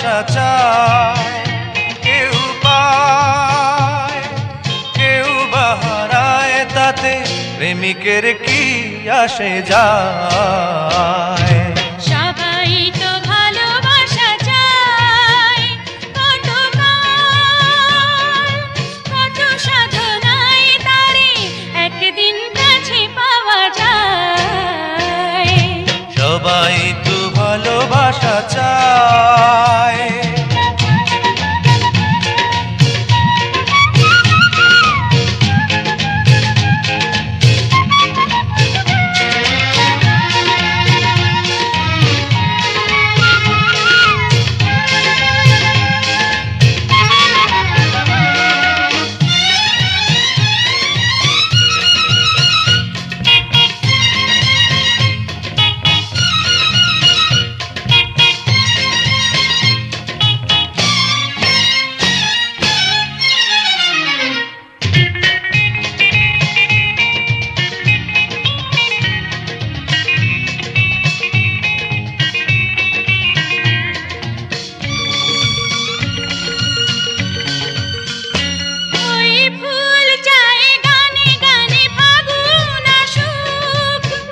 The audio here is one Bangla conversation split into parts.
ভালোবাসা চায়, কেউ পায় কেউ বা হারায়, তাতে প্রেমিকের কি আসে যায়। সবাই তো ভালোবাসা চায়, কত কাল কত সাধনায় তারে একদিন কাছে পাওয়া যায়। সবাই তো ভালোবাসা চায়।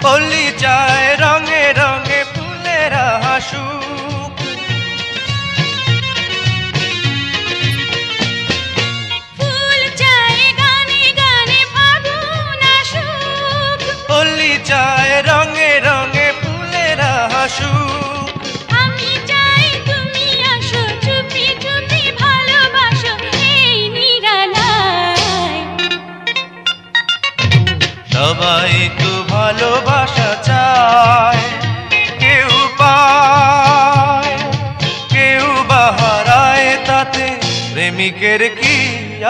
হোলি চায় রঙে রঙে ফুলেরা হাসুক, ফুল চায় গানে গানে ফাগুন আসুক। হোলি চায় রঙে রঙে ফুলেরা হাসুক। আমি চাই তুমি আসো, চুপি চুপি ভালোবাসো এই নিরালায়। সবাই তো ভালোবাসা চায়, কেউ পায় কেউ বা হারায়, তাতে প্রেমিকের কি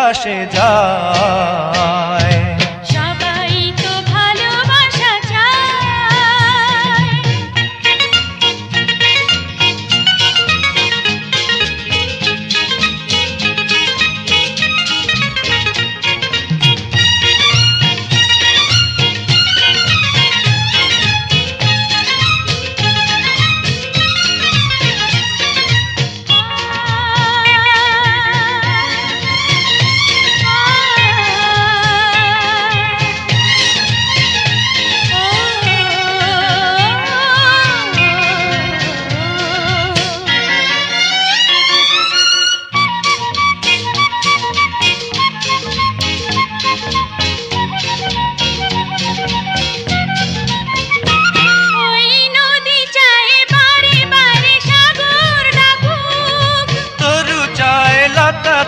আসে যায়। সবাই তো ভালোবাসা চায়।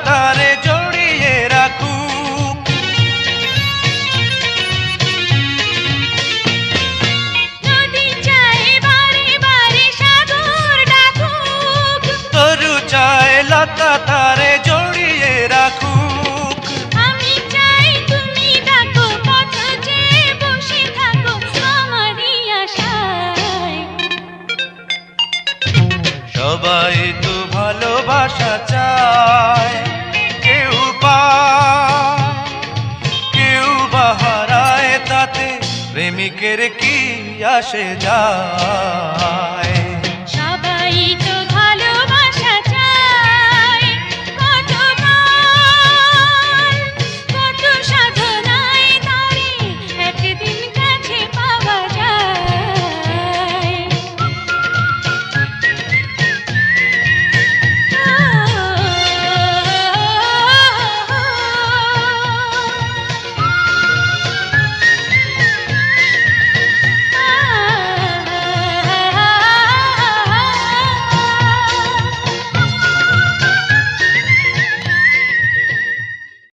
তারে জড়িয়ে রাখুক, নদী চায় বারে বারে সাগর ডাকুক। তরু চায় লতা তারে জড়িয়ে রাখুক। আমি চাই তুমি ডাকো, পথ চেয়ে বসে থাকো আমারই আশায়। সবাই তো ভালোবাসা চায়, কেউ পায় কেউ বা হারায়, তাতে প্রেমিকের কি আসে যায়।